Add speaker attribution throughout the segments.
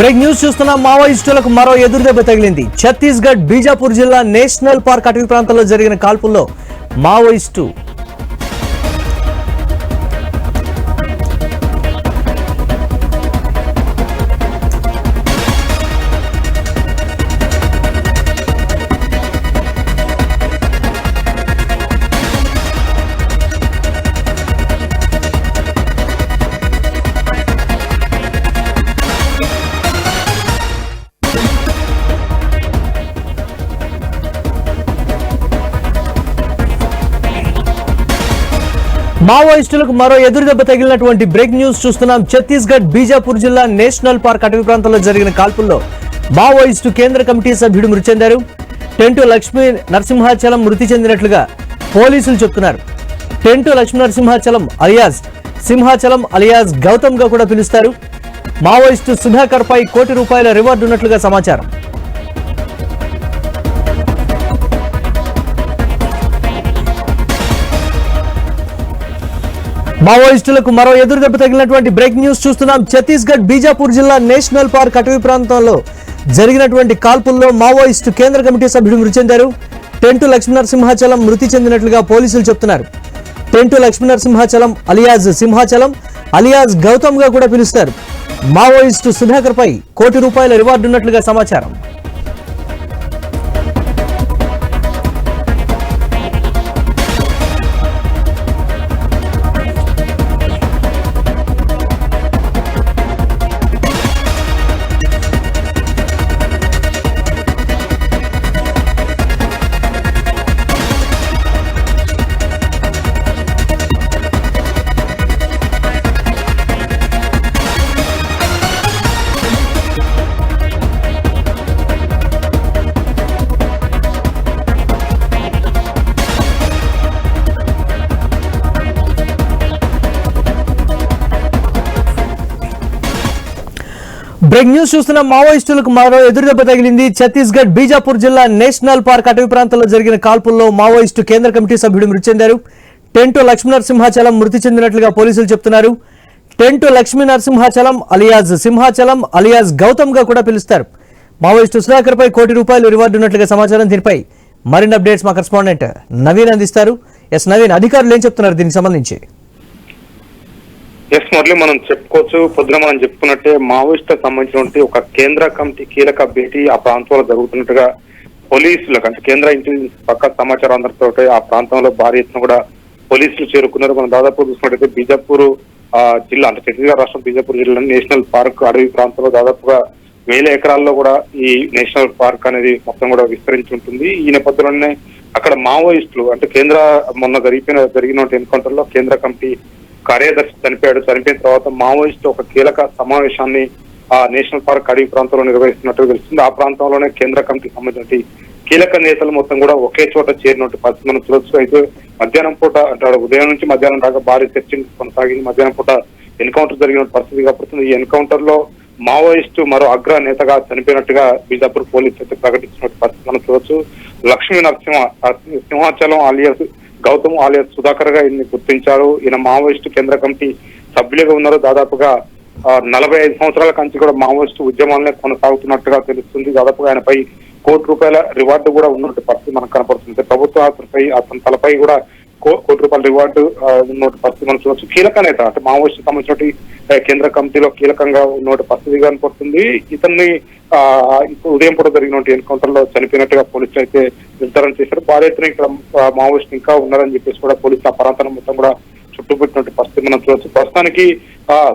Speaker 1: Break news చూస్తున్న మావోయిస్టులకు మరో ఎదురుదెబ్బ తగిలింది. ఛత్తీస్గఢ్ బీజాపూర్ జిల్లా నేషనల్ పార్క్ అటవీ ప్రాంతంలో జరిగిన కాల్పుల్లో మావోయిస్టు మావోయిస్టులకు మరో ఎదురుదెబ్బ తగిలినటువంటి బ్రేక్ న్యూస్ చూస్తున్నాం. ఛత్తీస్గఢ్ బీజాపూర్ జిల్లా నేషనల్ పార్క్ అటవీ ప్రాంతంలో జరిగిన కాల్పుల్లో మావోయిస్టు కేంద్ర కమిటీ సభ్యుడు మృతి చెందారు. టెంటు లక్ష్మీ నరసింహాచలం మృతి చెందినట్లుగా పోలీసులు చెప్తున్నారు. టెంటు లక్ష్మీ నరసింహాచలం అలియాస్ సింహాచలం అలియాస్ గౌతమ్ గా కూడా పిలుస్తారు. మావోయిస్టు సుధాకర్ పై ₹1 కోటి రివార్డు ఉన్నట్లుగా సమాచారం. మావోయిస్టులకు మరో ఎదురుదెబ్బ తగిలినటువంటి బ్రేక్ న్యూస్ చూస్తున్నాం. ఛత్తీస్గఢ్ బీజాపూర్ జిల్లా నేషనల్ పార్క్ అటవీ ప్రాంతంలో జరిగినటువంటి కాల్పుల్లో మావోయిస్టు కేంద్ర కమిటీ సభ్యుడు మృతి చెందారు. టెంటు లక్ష్మీ నరసింహాచలం మృతి చెందినట్లుగా పోలీసులు చెప్తున్నారు. టెంటు లక్ష్మీ నరసింహాచలం అలియాజ్ సింహాచలం అలియాజ్ గౌతమ్ గా కూడా పిలుస్తారు. మావోయిస్టు సుధాకర్ పై ₹1 కోటి రివార్డు ఉన్నట్లుగా సమాచారం. బ్రేక్ న్యూస్ చూస్తున్న మావోయిస్టులకు మరో ఎదురుదెబ్బ తగిలింది. ఛత్తీస్గఢ్ బీజాపూర్ జిల్లా నేషనల్ పార్క్ అటవీ ప్రాంతంలో జరిగిన కాల్పుల్లో మావోయిస్టు కేంద్ర కమిటీ సభ్యుడు మృతి చెందారు. టెంటు లక్ష్మీ నరసింహాచలం మృతి చెందినట్లుగా పోలీసులు చెప్తున్నారు. టెంటు లక్ష్మీ నరసింహాచలం అలియాజ్ సింహాచలం అలియాజ్ గౌతమ్ గా కూడా పిలుస్తారు. మావోయిస్టు సుధాకర్ పై ₹1 కోటి రివార్డు ఉన్నట్లుగా సమాచారం. దీనిపై మరిన్ని అప్డేట్స్ మా కరెస్పాండెంట్ నవీన్ అందిస్తారు. నవీన్, అధికారులు ఏం చెప్తున్నారు దీనికి సంబంధించి?
Speaker 2: మురళి, మనం చెప్పుకోవచ్చు, పొద్దున మనం చెప్పుకున్నట్టే మావోయిస్టులకు సంబంధించినటువంటి ఒక కేంద్ర కమిటీ కీలక భేటీ ఆ ప్రాంతంలో జరుగుతున్నట్టుగా పోలీసులకు, అంటే కేంద్ర ఇంటెలిజెన్స్ పక్క సమాచారం అందరితో ఆ ప్రాంతంలో భారీ ఎత్తున కూడా పోలీసులు చేరుకున్నారు. మనం దాదాపు చూసినట్టయితే బీజాపూర్ జిల్లా, అంటే ఛత్తీస్గఢ్ రాష్ట్రం బీజాపూర్ జిల్లా నేషనల్ పార్క్ అడవి ప్రాంతంలో దాదాపుగా 1000 ఎకరాల్లో కూడా ఈ నేషనల్ పార్క్ అనేది మొత్తం కూడా విస్తరించి ఉంటుంది. ఈ నేపథ్యంలోనే అక్కడ మావోయిస్టులు, అంటే మొన్న జరిగిన ఎన్కౌంటర్ లో కేంద్ర కమిటీ కార్యదర్శి చనిపోయిన తర్వాత మావోయిస్టు ఒక కీలక సమావేశాన్ని ఆ నేషనల్ పార్క్ అడవి ప్రాంతంలో నిర్వహిస్తున్నట్టు తెలుస్తుంది. ఆ ప్రాంతంలోనే కేంద్ర కమిటీకి సంబంధించిన కీలక నేతలు మొత్తం కూడా ఒకే చోట చేరినట్టు పరిస్థితి మనం చూడొచ్చు. అయితే మధ్యాహ్నం పూట, అంటే ఉదయం నుంచి మధ్యాహ్నం దాకా భారీ సెర్చింగ్ కొనసాగింది. మధ్యాహ్నం పూట ఎన్కౌంటర్ జరిగిన పరిస్థితి కాబట్టి ఈ ఎన్కౌంటర్ లో మావోయిస్టు మరో అగ్ర నేతగా చనిపోయినట్టుగా బీజాపూర్ పోలీసు అయితే ప్రకటించినట్టు పరిస్థితి మనం చూడొచ్చు. లక్ష్మీ సింహాచలం అలియాస్ గౌతమ్ అలియాస్ సుధాకర్ గా ఈయన్ని గుర్తించారు. ఈయన మావోయిస్టు కేంద్ర కమిటీ సభ్యులుగా ఉన్నారు. దాదాపుగా 45 సంవత్సరాల కంచి కూడా మావోయిస్టు ఉద్యమాలనే కొనసాగుతున్నట్టుగా తెలుస్తుంది. దాదాపుగా ఆయనపై ₹1 కోటి రివార్డు కూడా ఉన్నట్టు పరిస్థితి మనకు కనపడుతుంది. ప్రభుత్వ అతని తలపై కూడా ₹1 కోటి రివార్డు ఉన్నట్టు పరిస్థితి మనం చూడవచ్చు. కీలక నేత, అంటే మావోయిస్టు సంబంధించిన కేంద్ర కమిటీలో కీలకంగా ఉన్నట్టు పరిస్థితి కనపడుతుంది. ఇతన్ని ఉదయం పూట జరిగినటువంటి ఎన్కౌంటర్ లో చనిపోయినట్టుగా పోలీసులు అయితే నిర్ధారణ చేశారు. భారీ ఎత్తున ఇక్కడ మావోయిస్టులు ఇంకా ఉన్నారని చెప్పేసి కూడా పోలీసులు ఆ ప్రాంతాన్ని మొత్తం కూడా చుట్టుపెట్టినట్టు పరిస్థితి మనం చూడవచ్చు. ప్రస్తుతానికి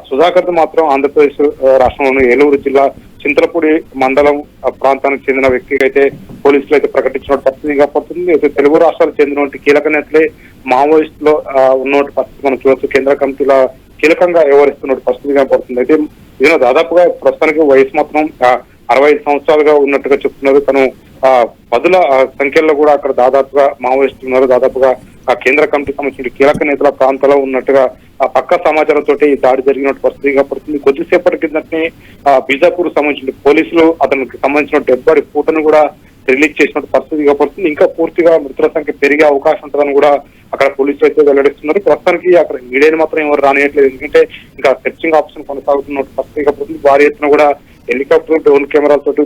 Speaker 2: సుధాకర్ మాత్రం ఆంధ్రప్రదేశ్ రాష్ట్రంలోని ఏలూరు జిల్లా చింతలపూడి మండలం ప్రాంతానికి చెందిన వ్యక్తికి అయితే పోలీసులు అయితే ప్రకటించిన పరిస్థితి కనపడుతుంది. అయితే తెలుగు రాష్ట్రాలకు చెందినటువంటి కీలక నేతలే మావోయిస్టులో ఉన్నటువంటి పరిస్థితి మనం చూడవచ్చు. కేంద్ర కమిటీలో కీలకంగా వ్యవహరిస్తున్న పరిస్థితి కనపడుతుంది. అయితే ఈయన దాదాపుగా ప్రస్తుతానికి వయసు మాత్రం 65 సంవత్సరాలుగా ఉన్నట్టుగా చెప్తున్నారు. తను పదుల సంఖ్యలో కూడా అక్కడ దాదాపుగా మావోయిస్టులు ఉన్నారు. దాదాపుగా ఆ కేంద్ర కమిటీ సంబంధించిన కీలక నేతల ప్రాంతంలో ఉన్నట్టుగా ఆ పక్క సమాచారంతో ఈ దాడి జరిగినట్టు పరిస్థితిగా పడుతుంది. కొద్దిసేపటి కిందనే బీజాపూర్ సంబంధించిన పోలీసులు అతనికి సంబంధించిన డెడ్ బాడీ ఫోటోను కూడా రిలీజ్ చేసినట్టు పరిస్థితిగా పడుతుంది. ఇంకా పూర్తిగా మృతుల సంఖ్య పెరిగే అవకాశం ఉంటుందని కూడా అక్కడ పోలీసులు అయితే వెల్లడిస్తున్నారు. ప్రస్తుతానికి అక్కడ మీడియాని మాత్రం ఎవరు రానియట్లేదు, ఎందుకంటే ఇంకా సెర్చింగ్ ఆప్షన్ కొనసాగుతున్న పరిస్థితిగా పడుతుంది. భారీ ఎత్తున కూడా హెలికాప్టర్ డ్రోన్ కెమెరాలతో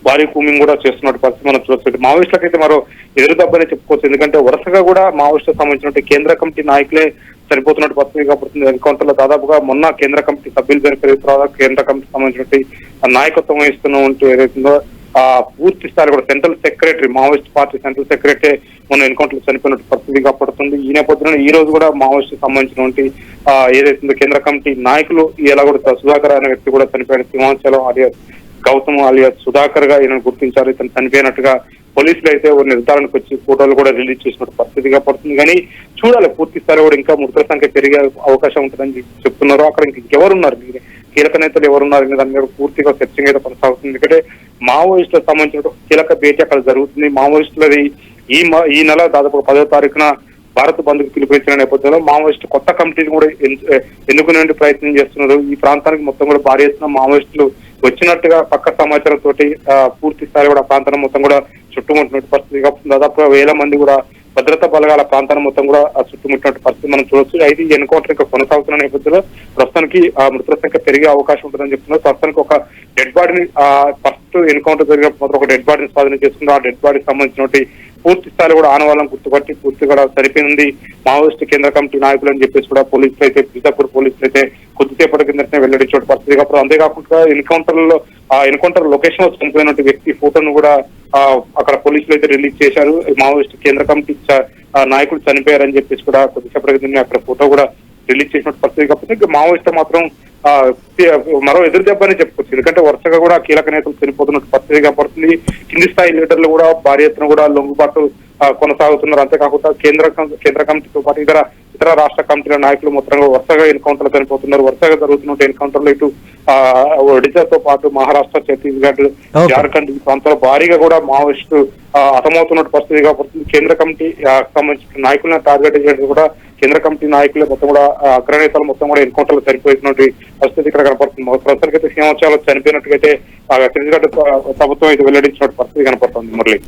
Speaker 2: భారీ కూమింగ్ కూడా చేస్తున్నట్టు పరిస్థితి మనం చూడొచ్చు. మావోయిస్టులకు అయితే మరో ఎదురు దెబ్బనే చెప్పుకోవచ్చు. ఎందుకంటే వరుసగా కూడా మావోయిస్టులకు సంబంధించిన కేంద్ర కమిటీ నాయకులే సరిపోతున్నట్టు పరిస్థితి కాబడుతుంది. ఎన్కౌంటర్ లో దాదాపుగా మొన్న కేంద్ర కమిటీ సభ్యులు చనిపోయిన తర్వాత కేంద్ర కమిటీ సంబంధించిన నాయకత్వం వహిస్తున్న ఏదైతుందో పూర్తి స్థాయి కూడా central secretary, Maoist party central secretary మొన్న ఎన్కౌంటర్ లో చనిపోయినట్టు పరిస్థితి కాబడుతుంది. ఈ నేపథ్యంలో ఈ రోజు కూడా మావోయిస్ట్ సంబంధించినటువంటి ఏదైతుందో కేంద్ర కమిటీ నాయకులు ఇలా కూడా సుధాకర్ అనే వ్యక్తి కూడా చనిపోయిన సింహాచలం alias గౌతమ్ alias సుధాకర్ గా ఈయన గుర్తించారు. ఇతను చనిపోయినట్టుగా పోలీసులు అయితే నిర్ధారణకు వచ్చి ఫోటోలు కూడా రిలీజ్ చేసినట్టు పరిస్థితిగా పడుతుంది. కానీ చూడాలి, పూర్తి స్థాయి కూడా ఇంకా మృతుల సంఖ్య పెరిగే అవకాశం ఉంటుందని చెప్తున్నారు. అక్కడ ఇంకెవరున్నారు, కీలక నేతలు ఎవరున్నారు అనే దాని మీద పూర్తిగా సెర్చింగ్ అయితే కొనసాగుతుంది. ఎందుకంటే మావోయిస్టులకు సంబంధించిన కీలక భేటీ అక్కడ జరుగుతుంది. మావోయిస్టులది ఈ నెల దాదాపు 10వ తారీఖున భారత్ బంద్ కు పిలుపునిచ్చిన నేపథ్యంలో మావోయిస్టు కొత్త కమిటీని కూడా ఎన్నుకునే ప్రయత్నం చేస్తున్నారు. ఈ ప్రాంతానికి మొత్తం కూడా భారీ ఎత్తున మావోయిస్టులు వచ్చినట్టుగా పక్క సమాచారం తోటి పూర్తి స్థాయి కూడా ప్రాంతాన్ని మొత్తం కూడా చుట్టుముట్టినట్టు పరిస్థితి కాబట్టి దాదాపుగా 1000 మంది కూడా భద్రతా బలగాల ప్రాంతాన్ని మొత్తం కూడా చుట్టుముట్టినట్టు పరిస్థితి మనం చూడొచ్చు. అయితే ఈ ఎన్కౌంటర్ ఇంకా కొనసాగుతున్న నేపథ్యంలో ప్రస్తుతానికి మృతుల సంఖ్య పెరిగే అవకాశం ఉంటుందని చెప్తున్నారు. ప్రస్తుతానికి ఒక డెడ్ బాడీని ఫస్ట్ ఎన్కౌంటర్ జరిగినప్పుడు మాత్రం ఒక డెడ్ బాడీని స్వాధీనం చేసుకున్నారు. ఆ డెడ్ బాడీకి సంబంధించినటువంటి పూర్తి స్థాయిలో కూడా ఆనవాళ్ళం గుర్తుపట్టి పూర్తి కూడా సరిపోయింది మావోయిస్టు కేంద్ర కమిటీ నాయకులు అని చెప్పేసి కూడా పోలీసులు అయితే బీజాపూర్ పోలీసులు అయితే కొద్దిసేపటి కిందనే వెల్లడించే పరిస్థితి కాబట్టి అంతేకాకుండా ఎన్కౌంటర్ లొకేషన్ లో చనిపోయినట్టు వ్యక్తి ఫోటోను కూడా అక్కడ పోలీసులు అయితే రిలీజ్ చేశారు. మావోయిస్టు కేంద్ర కమిటీ నాయకులు చనిపోయారని చెప్పేసి కూడా కొద్దిసేపటి కింద అక్కడ ఫోటో కూడా రిలీజ్ చేసినట్టు పరిస్థితి కాబట్టి మావోయిస్టు మాత్రం మరో ఎదురు దెబ్బని చెప్పుకోవచ్చు. ఎందుకంటే వరుసగా కూడా కీలక నేతలు చనిపోతున్నట్టు పరిస్థితిగా పడుతుంది. కింది స్థాయి లీడర్లు కూడా భారీ ఎత్తున కూడా లొంగుబాటు కొనసాగుతున్నారు. అంతేకాకుండా కేంద్ర కమిటీతో పాటు ఇతర రాష్ట్ర కమిటీల నాయకులు మొత్తంగా వరుసగా ఎన్కౌంటర్లు చనిపోతున్నారు. వరుసగా జరుగుతున్న ఎన్కౌంటర్లు ఇటు ఒడిశాతో పాటు మహారాష్ట్ర, ఛత్తీస్గఢ్, జార్ఖండ్ ఈ ప్రాంతాల్లో భారీగా కూడా మావోయిస్టు హతమవుతున్నట్టు పరిస్థితి కాబట్టి కేంద్ర కమిటీ సంబంధించిన నాయకులను టార్గెట్ చేయడం కూడా కేంద్ర కమిటీ నాయకులు మొత్తం కూడా అగ్రనేతలు మొత్తం కూడా ఎన్కౌంటర్లు చనిపోయినటువంటి పరిస్థితి ఇక్కడ కనపడుతుంది. ప్రస్తుతానికైతే సింహాచలం చనిపోయినట్టుగా అయితే ఛత్తీస్గఢ్ ప్రభుత్వం అయితే వెల్లడించినట్టు పరిస్థితి కనపడుతుంది. మురళి.